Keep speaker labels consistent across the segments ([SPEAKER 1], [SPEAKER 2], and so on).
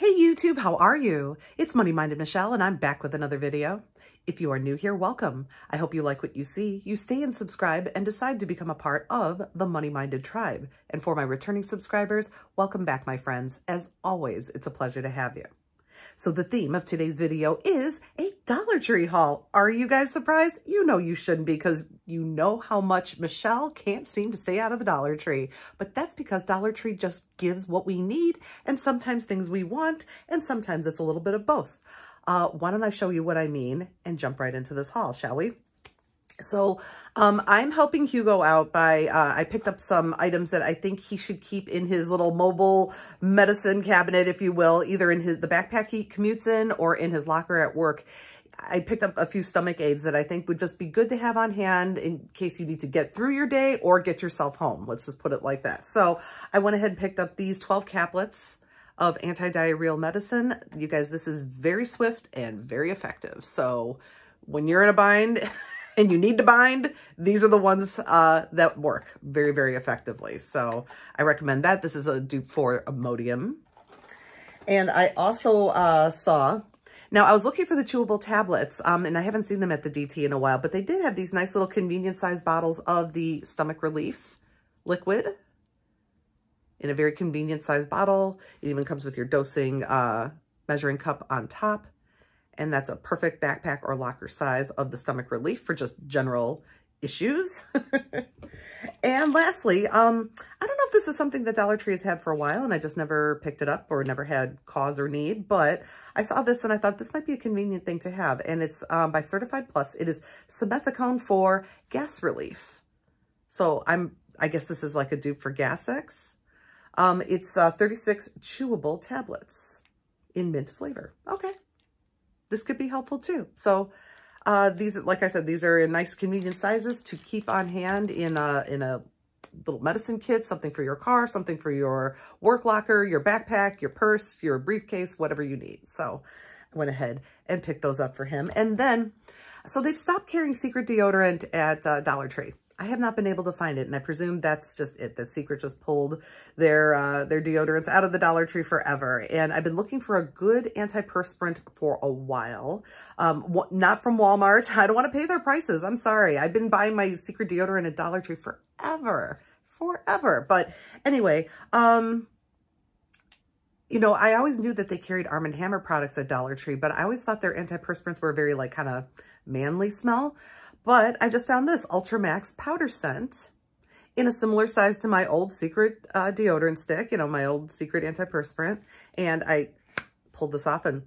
[SPEAKER 1] Hey YouTube, how are you? It's Money Minded Michelle and I'm back with another video. If you are new here, welcome. I hope you like what you see. You stay and subscribe and decide to become a part of the Money Minded tribe. And for my returning subscribers, welcome back, my friends. As always, it's a pleasure to have you. So the theme of today's video is a Dollar Tree haul. Are you guys surprised? You know you shouldn't be, because you know how much Michelle can't seem to stay out of the Dollar Tree. But that's because Dollar Tree just gives what we need and sometimes things we want, and sometimes it's a little bit of both. Why don't I show you what I mean and jump right into this haul, shall we? So I'm helping Hugo out by, I picked up some items that I think he should keep in his little mobile medicine cabinet, if you will, either in the backpack he commutes in or in his locker at work. I picked up a few stomach aids that I think would just be good to have on hand in case you need to get through your day or get yourself home. Let's just put it like that. So I went ahead and picked up these 12 caplets of antidiarrheal medicine. You guys, this is very swift and very effective. So when you're in a bind and you need to bind, these are the ones that work very, very effectively. So I recommend that. This is a dupe for Imodium. And I also now I was looking for the chewable tablets, and I haven't seen them at the DT in a while, but they did have these nice little convenient sized bottles of the stomach relief liquid in a very convenient sized bottle. It even comes with your dosing measuring cup on top. And that's a perfect backpack or locker size of the stomach relief for just general issues. And lastly, I don't know if this is something that Dollar Tree has had for a while and I just never picked it up or never had cause or need, but I saw this and I thought this might be a convenient thing to have. And it's by Certified Plus. It is simethicone for gas relief. So I guess this is like a dupe for Gas-X. It's 36 chewable tablets in mint flavor. Okay. This could be helpful too. So these, like I said, these are in nice convenient sizes to keep on hand in a little medicine kit, something for your car, something for your work locker, your backpack, your purse, your briefcase, whatever you need. So I went ahead and picked those up for him. And then, so they've stopped carrying Secret deodorant at Dollar Tree. I have not been able to find it, and I presume that's just it, that Secret just pulled their deodorants out of the Dollar Tree forever. And I've been looking for a good antiperspirant for a while. Not from Walmart. I don't want to pay their prices. I'm sorry. I've been buying my Secret deodorant at Dollar Tree forever. But anyway, you know, I always knew that they carried Arm & Hammer products at Dollar Tree, but I always thought their antiperspirants were very like kind of manly smell. But I just found this Ultra Max powder scent in a similar size to my old Secret deodorant stick, you know, my old Secret antiperspirant. And I pulled this off and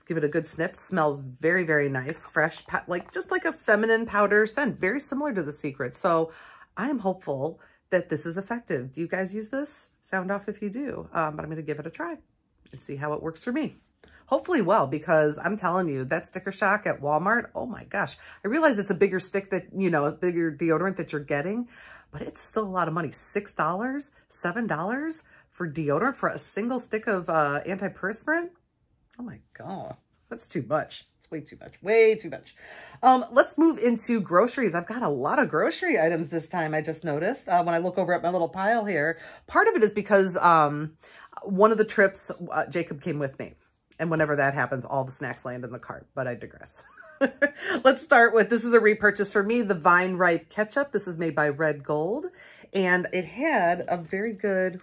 [SPEAKER 1] give it a good sniff. Smells very, very nice, fresh, like just like a feminine powder scent, very similar to the Secret. So I am hopeful that this is effective. Do you guys use this? Sound off if you do. But I'm going to give it a try and see how it works for me. Hopefully well, because I'm telling you, that sticker shock at Walmart, oh my gosh. I realize it's a bigger stick that, you know, a bigger deodorant that you're getting, but it's still a lot of money. $6, $7 for deodorant for a single stick of antiperspirant? Oh my God, that's too much. It's way too much, way too much. Let's move into groceries. I've got a lot of grocery items this time, I just noticed when I look over at my little pile here. Part of it is because one of the trips, Jacob came with me. And whenever that happens, all the snacks land in the cart, but I digress. Let's start with, this is a repurchase for me, the Vine Ripe Ketchup. This is made by Red Gold, and it had a very good,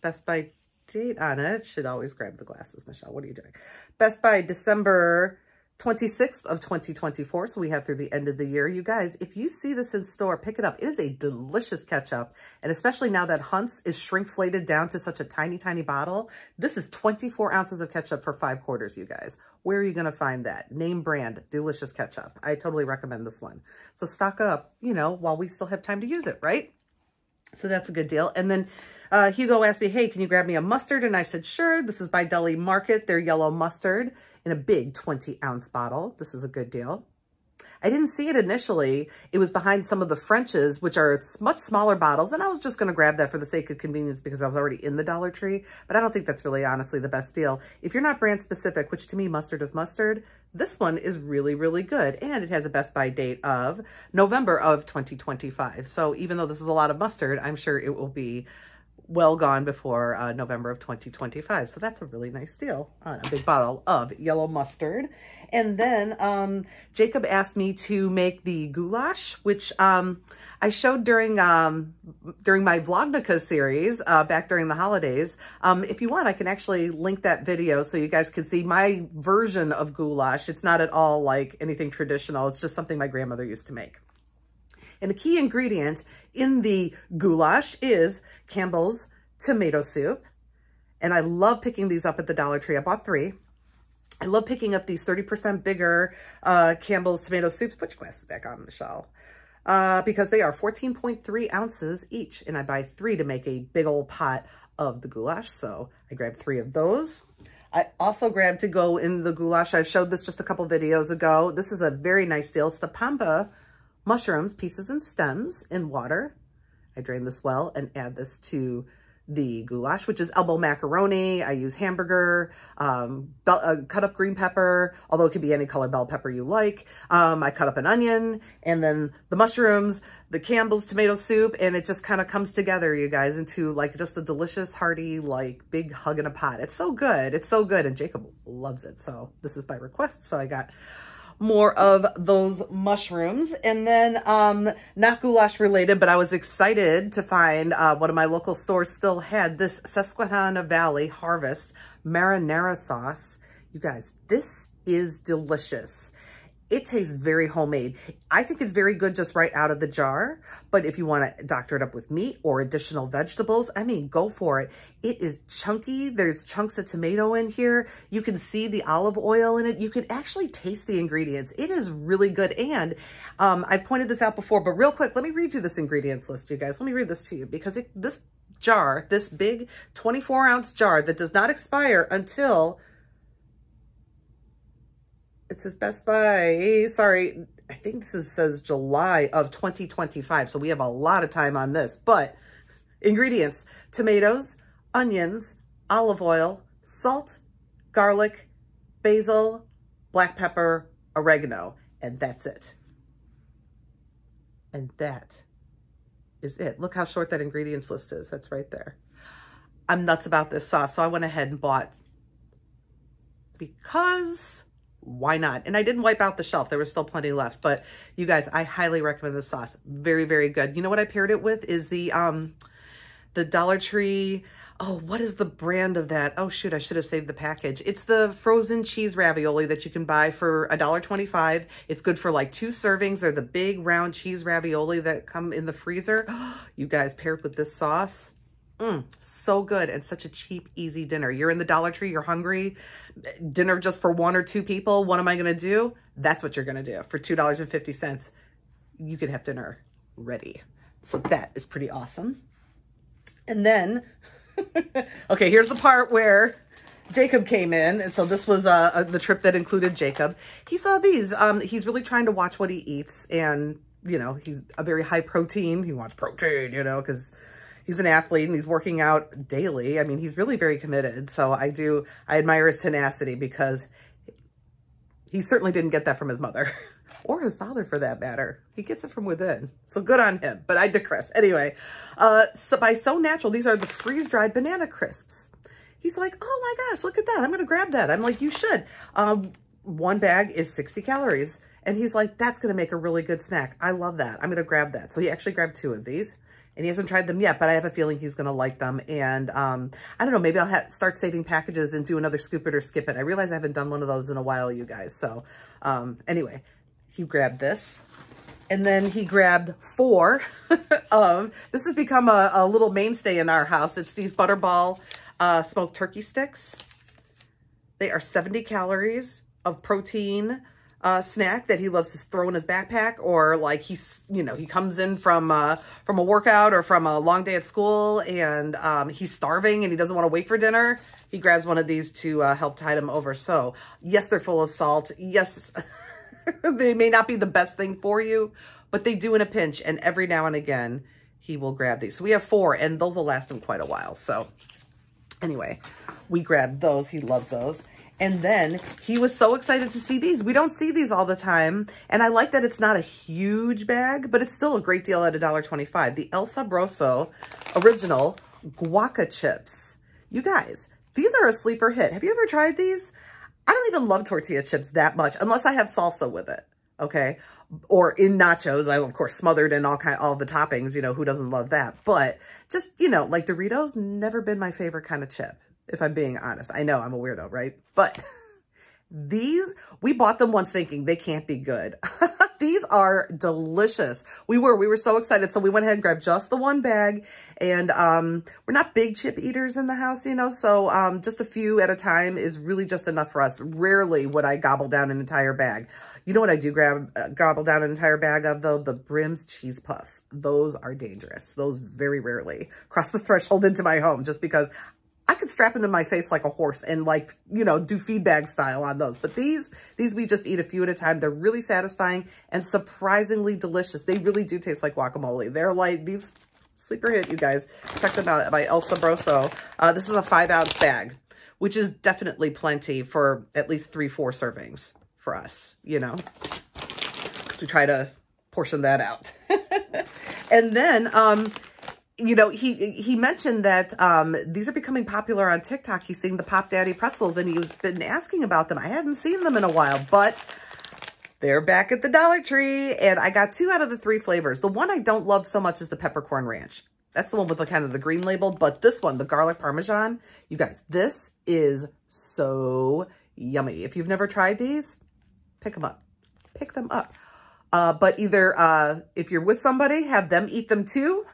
[SPEAKER 1] Best by date on it. Should always grab the glasses, Michelle. What are you doing? Best by December 26th of 2024. So we have through the end of the year. You guys, if you see this in store, pick it up. It is a delicious ketchup. And especially now that Hunt's is shrinkflated down to such a tiny, tiny bottle. This is 24 ounces of ketchup for 5 quarters, you guys. Where are you going to find that? Name brand, delicious ketchup. I totally recommend this one. So stock up, you know, while we still have time to use it, right? So that's a good deal. And then Hugo asked me, hey, can you grab me a mustard? And I said, sure. This is by Deli Market. Their yellow mustard in a big 20-ounce bottle. This is a good deal. I didn't see it initially. It was behind some of the French's, which are much smaller bottles. And I was just going to grab that for the sake of convenience because I was already in the Dollar Tree. But I don't think that's really honestly the best deal. If you're not brand specific, which to me mustard is mustard, this one is really, really good. And it has a best by date of November of 2025. So even though this is a lot of mustard, I'm sure it will be well gone before November of 2025. So that's a really nice deal on a big bottle of yellow mustard. And then Jacob asked me to make the goulash, which I showed during my Vlognica series back during the holidays. If you want, I can actually link that video so you guys can see my version of goulash. It's not at all like anything traditional. It's just something my grandmother used to make. And the key ingredient in the goulash is Campbell's tomato soup. And I love picking these up at the Dollar Tree. I bought 3. I love picking up these 30% bigger Campbell's tomato soups. Put your glasses back on, Michelle. Because they are 14.3 ounces each. And I buy 3 to make a big old pot of the goulash. So I grabbed 3 of those. I also grabbed to go in the goulash. I showed this just a couple videos ago. This is a very nice deal. It's the Pampa Mushrooms, pieces and stems in water. I drain this well and add this to the goulash, which is elbow macaroni. I use hamburger, cut up green pepper, although it could be any color bell pepper you like. I cut up an onion and then the mushrooms, the Campbell's tomato soup, and it just kind of comes together, you guys, into like just a delicious, hearty, like big hug in a pot. It's so good. It's so good. And Jacob loves it. So this is by request. So I got more of those mushrooms. And then not goulash related, but I was excited to find one of my local stores still had this Susquehanna Valley Harvest marinara sauce. You guys, this is delicious. It tastes very homemade. I think it's very good just right out of the jar, but if you want to doctor it up with meat or additional vegetables, I mean, go for it. It is chunky. There's chunks of tomato in here. You can see the olive oil in it. You can actually taste the ingredients. It is really good. And I've pointed this out before, but real quick, let me read you this ingredients list, you guys. Let me read this to you because this jar, this big 24-ounce jar that does not expire until... It says Best By, sorry, I think this says July of 2025. So we have a lot of time on this, but ingredients: tomatoes, onions, olive oil, salt, garlic, basil, black pepper, oregano, and that's it. And that is it. Look how short that ingredients list is. That's right there. I'm nuts about this sauce, so I went ahead and bought because... why not? And I didn't wipe out the shelf. There was still plenty left. But you guys, I highly recommend this sauce. Very, very good. You know what I paired it with is the Dollar Tree. Oh, what is the brand of that? Oh, shoot. I should have saved the package. It's the frozen cheese ravioli that you can buy for $1.25. It's good for like 2 servings. They're the big round cheese ravioli that come in the freezer. You guys, paired with this sauce. So good, and such a cheap, easy dinner. You're in the Dollar Tree, you're hungry, dinner just for 1 or 2 people. What am I going to do? That's what you're going to do. For $2.50, you can have dinner ready. So that is pretty awesome. And then, okay, here's the part where Jacob came in. And so this was the trip that included Jacob. He saw these. He's really trying to watch what he eats. And, you know, he's a very high protein. He wants protein, you know, because... he's an athlete and he's working out daily. I mean, he's really very committed. So I admire his tenacity because he certainly didn't get that from his mother or his father for that matter. He gets it from within. So good on him, but I digress. Anyway, so by So Natural, these are the freeze-dried banana crisps. He's like, oh my gosh, look at that. I'm going to grab that. I'm like, you should. 1 bag is 60 calories. And he's like, that's going to make a really good snack. I love that. I'm going to grab that. So he actually grabbed 2 of these. And he hasn't tried them yet, but I have a feeling he's going to like them. And I don't know, maybe I'll start saving packages and do another scoop it or skip it. I realize I haven't done one of those in a while, you guys. So anyway, he grabbed this. And then he grabbed 4 of, this has become a little mainstay in our house. It's these Butterball smoked turkey sticks. They are 70 calories of protein snack that he loves to throw in his backpack, or like he's, you know, he comes in from a workout or from a long day at school and he's starving and he doesn't want to wait for dinner. He grabs one of these to help tide him over. So yes, they're full of salt. Yes, they may not be the best thing for you, but they do in a pinch. And every now and again, he will grab these. So we have 4 and those will last him quite a while. So anyway, we grabbed those. He loves those. And then he was so excited to see these. We don't see these all the time. And I like that it's not a huge bag, but it's still a great deal at $1.25. The El Sabroso Original guaca chips. You guys, these are a sleeper hit. Have you ever tried these? I don't even love tortilla chips that much unless I have salsa with it, okay? Or in nachos, I of course smothered in all the toppings, you know, who doesn't love that? But just, you know, like Doritos, never been my favorite kind of chip, if I'm being honest. I know I'm a weirdo, right? But these, we bought them once thinking they can't be good. These are delicious. We were so excited. So we went ahead and grabbed just the one bag, and we're not big chip eaters in the house, you know, so just a few at a time is really just enough for us. Rarely would I gobble down an entire bag. You know what I do gobble down an entire bag of, though? The Brim's cheese puffs. Those are dangerous. Those very rarely cross the threshold into my home, just because I could strap them to my face like a horse and, like, you know, do feed bag style on those. But these we just eat a few at a time. They're really satisfying and surprisingly delicious. They really do taste like guacamole. They're like these sleeper hit, you guys. Check them out by El Sabroso. This is a 5-ounce bag, which is definitely plenty for at least 3-4 servings for us, you know, because we try to portion that out. And then, you know, he mentioned that these are becoming popular on TikTok. He's seeing the Pop Daddy pretzels, and he's been asking about them. I hadn't seen them in a while, but they're back at the Dollar Tree, and I got 2 out of the 3 flavors. The one I don't love so much is the peppercorn ranch. That's the one with the kind of the green label, but this one, the garlic parmesan, you guys, this is so yummy. If you've never tried these, pick them up. Pick them up. But either if you're with somebody, have them eat them too,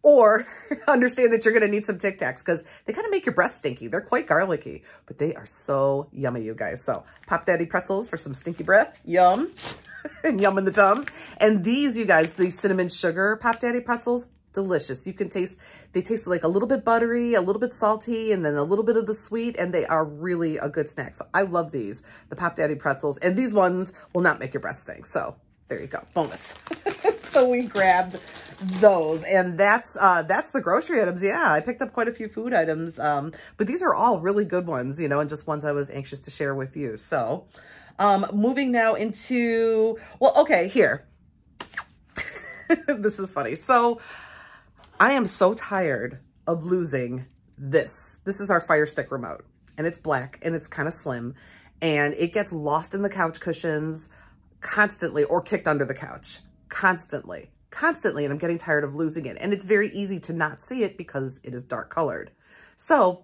[SPEAKER 1] or understand that you're going to need some Tic Tacs because they kind of make your breath stinky. They're quite garlicky, but they are so yummy, you guys. So Pop Daddy pretzels for some stinky breath. Yum. And yum in the tum. And these, you guys, the cinnamon sugar Pop Daddy pretzels, delicious. You can taste, they taste like a little bit buttery, a little bit salty, and then a little bit of the sweet, and they are really a good snack. So I love these, the Pop Daddy pretzels, and these ones will not make your breath stink. So there you go, bonus. So we grabbed those, and that's the grocery items. Yeah, I picked up quite a few food items, but these are all really good ones, you know, and just ones I was anxious to share with you. So moving now into, well, okay, here. This is funny. So I am so tired of losing this. This is our Fire Stick remote, and it's black, and it's kind of slim, and it gets lost in the couch cushions constantly, or kicked under the couch constantly, and I'm getting tired of losing it. And it's very easy to not see it because it is dark colored. So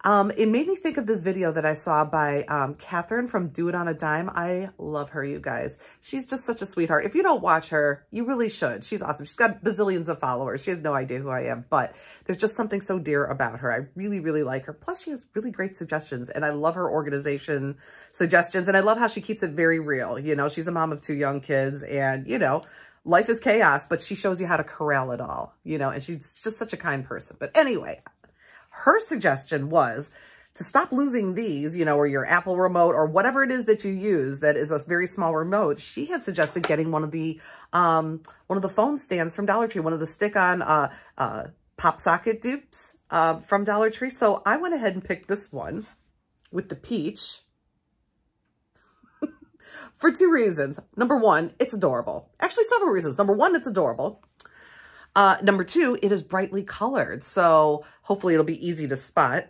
[SPEAKER 1] it made me think of this video that I saw by Catherine from Do It on a Dime. I love her, you guys. She's just such a sweetheart. If you don't watch her, you really should. She's awesome. She's got bazillions of followers. She has no idea who I am, but there's just something so dear about her. I really, really like her. Plus, she has really great suggestions, and I love her organization suggestions, and I love how she keeps it very real. You know, she's a mom of 2 young kids, and, you know, life is chaos, but she shows you how to corral it all, you know, and she's just such a kind person. But anyway, her suggestion was to stop losing these, you know, or your Apple remote or whatever it is that you use that is a very small remote. She had suggested getting one of the phone stands from Dollar Tree, one of the stick-on pop socket dupes from Dollar Tree. So I went ahead and picked this one with the peach for 2 reasons. Number 1, it's adorable. Actually, several reasons. Number 1, it's adorable. Number 2, it is brightly colored, so hopefully it'll be easy to spot.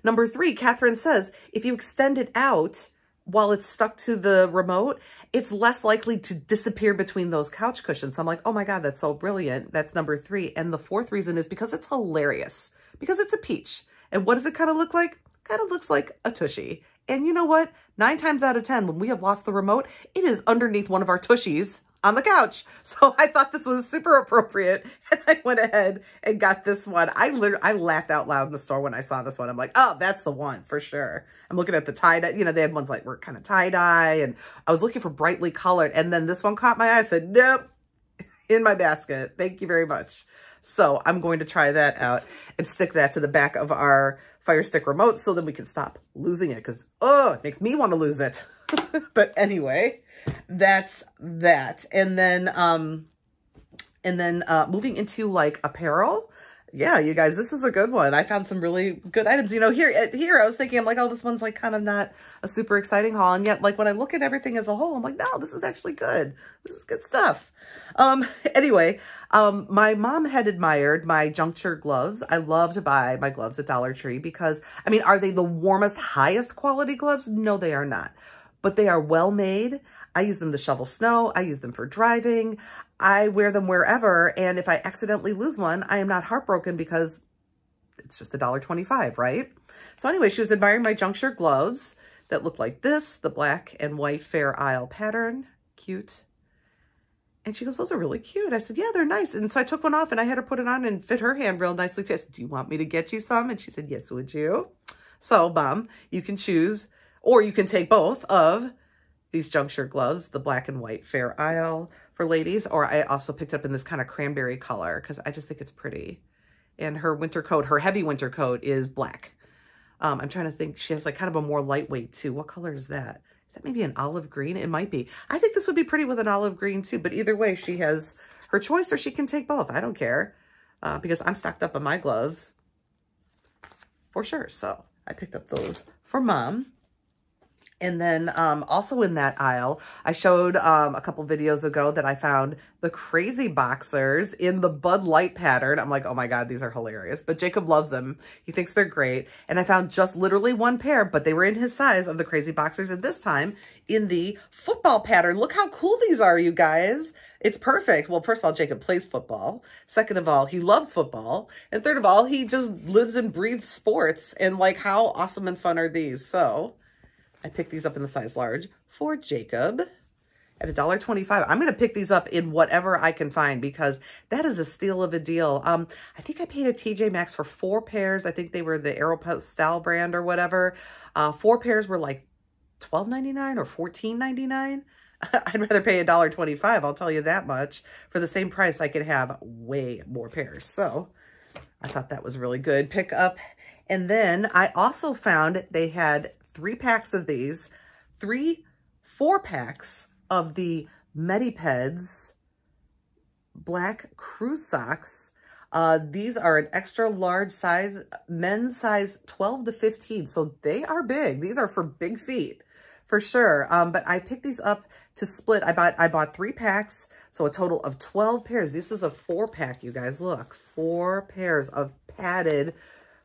[SPEAKER 1] Number 3, Catherine says, if you extend it out while it's stuck to the remote, it's less likely to disappear between those couch cushions. So I'm like, oh my God, that's so brilliant. That's number 3. And the 4th reason is because it's hilarious, because it's a peach. And what does it kind of look like? Kind of looks like a tushy. And you know what? 9 times out of 10, when we have lost the remote, it is underneath one of our tushies on the couch. So I thought this was super appropriate, and I went ahead and got this one. I laughed out loud in the store when I saw this one. I'm like, oh, that's the one for sure. I'm looking at the tie-dye. You know, they had ones like were kind of tie-dye, and I was looking for brightly colored, and then this one caught my eye. I said, nope, in my basket. Thank you very much. So I'm going to try that out and stick that to the back of our Fire Stick remote so that we can stop losing it, because, oh, it makes me want to lose it. But anyway, that's that. And then moving into like apparel, Yeah, you guys, this is a good one. I found some really good items. You know, here I was thinking, I'm like, oh, this one's like kind of not a super exciting haul. And yet, like, when I look at everything as a whole, I'm like, no, this is actually good. This is good stuff. Anyway, my mom had admired my juncture gloves. I love to buy my gloves at Dollar Tree because, I mean, are they the warmest, highest quality gloves? No, they are not. But they are well made. I use them to shovel snow. I use them for driving. I wear them wherever. And if I accidentally lose one, I am not heartbroken because it's just $1.25, right? So anyway, she was admiring my juncture gloves that look like this, the black and white Fair Isle pattern. Cute. And she goes, those are really cute. I said, yeah, they're nice. And so I took one off and I had her put it on and fit her hand real nicely. I said, do you want me to get you some? And she said, yes, would you? So, Mom, you can choose, or you can take both of these juncture gloves, the black and white Fair Isle for ladies, or I also picked up in this kind of cranberry color because I just think it's pretty. And her winter coat, her heavy winter coat is black. I'm trying to think, she has like kind of a more lightweight too. What color is that? Is that maybe an olive green? It might be. I think this would be pretty with an olive green too, but either way, she has her choice or she can take both. I don't care because I'm stocked up on my gloves for sure. So I picked up those for Mom. And then also in that aisle, I showed a couple videos ago that I found the crazy boxers in the Bud Light pattern. I'm like, oh my God, these are hilarious. But Jacob loves them. He thinks they're great. And I found just literally one pair, but they were in his size of the crazy boxers. And this time in the football pattern. Look how cool these are, you guys. It's perfect. Well, first of all, Jacob plays football. Second of all, he loves football. And third of all, he just lives and breathes sports. And like, how awesome and fun are these? So I picked these up in the size large for Jacob at $1.25. I'm going to pick these up in whatever I can find because that is a steal of a deal. I think I paid at TJ Maxx for 4 pairs. I think they were the Aeropostale brand or whatever. 4 pairs were like $12.99 or $14.99. I'd rather pay $1.25. I'll tell you that much. For the same price, I could have way more pairs. So I thought that was really good pick up. And then I also found they had 3 packs of these, 4 packs of the Medipeds black crew socks. These are an extra large size, men's size 12 to 15. So they are big. These are for big feet for sure. But I picked these up to split. I bought 3 packs. So a total of 12 pairs. This is a 4-pack, you guys. Look, 4 pairs of padded,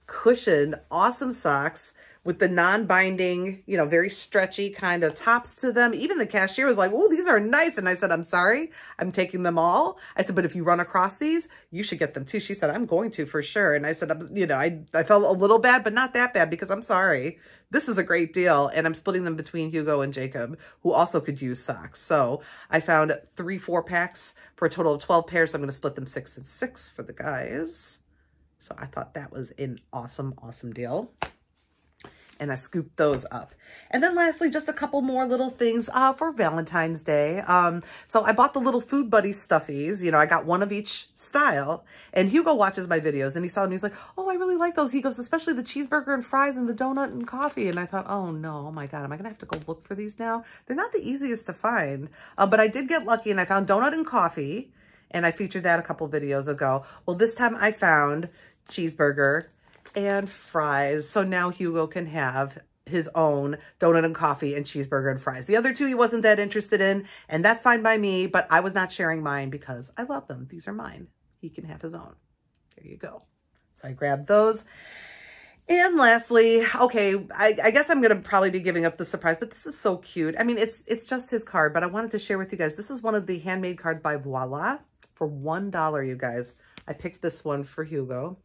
[SPEAKER 1] cushioned, awesome socks with the non-binding, you know, very stretchy kind of tops to them. Even the cashier was like, oh, these are nice. And I said, I'm sorry, I'm taking them all. I said, but if you run across these, you should get them too. She said, I'm going to for sure. And I said, you know, I felt a little bad, but not that bad because I'm sorry. This is a great deal. And I'm splitting them between Hugo and Jacob, who also could use socks. So I found 3 4-packs for a total of 12 pairs. So I'm going to split them 6 and 6 for the guys. So I thought that was an awesome, awesome deal. And I scooped those up. And then lastly, just a couple more little things for Valentine's Day. So I bought the little Food Buddy stuffies. You know, I got one of each style. And Hugo watches my videos and he saw them. He's like, oh, I really like those. He goes, especially the cheeseburger and fries and the donut and coffee. And I thought, oh no, oh my God, am I going to have to go look for these now? They're not the easiest to find. But I did get lucky and I found donut and coffee. And I featured that a couple videos ago. Well, this time I found cheeseburger and fries. So now Hugo can have his own donut and coffee and cheeseburger and fries. The other 2 he wasn't that interested in, and that's fine by me, but I was not sharing mine because I love them. These are mine. He can have his own. There you go. So I grabbed those. And lastly, okay, I guess I'm going to probably be giving up the surprise, but this is so cute. I mean, it's just his card, but I wanted to share with you guys. This is one of the handmade cards by Voila for $1, you guys. I picked this one for Hugo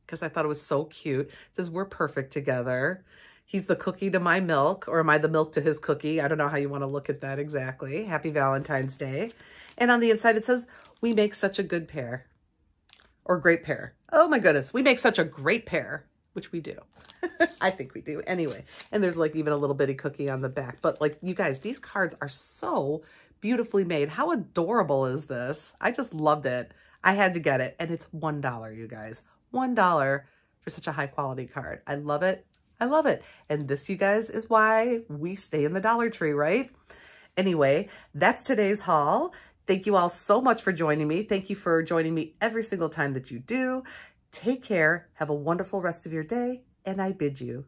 [SPEAKER 1] because I thought it was so cute. It says, we're perfect together. He's the cookie to my milk, or am I the milk to his cookie? I don't know how you want to look at that exactly. Happy Valentine's Day. And on the inside, it says, we make such a good pair, or great pair. Oh my goodness, we make such a great pair, which we do. I think we do. Anyway, and there's like even a little bitty cookie on the back. But like, you guys, these cards are so beautifully made. How adorable is this? I just loved it. I had to get it. And it's $1, you guys. $1 for such a high quality card. I love it. I love it. And this, you guys, is why we stay in the Dollar Tree, right? Anyway, that's today's haul. Thank you all so much for joining me. Thank you for joining me every single time that you do. Take care. Have a wonderful rest of your day, and I bid you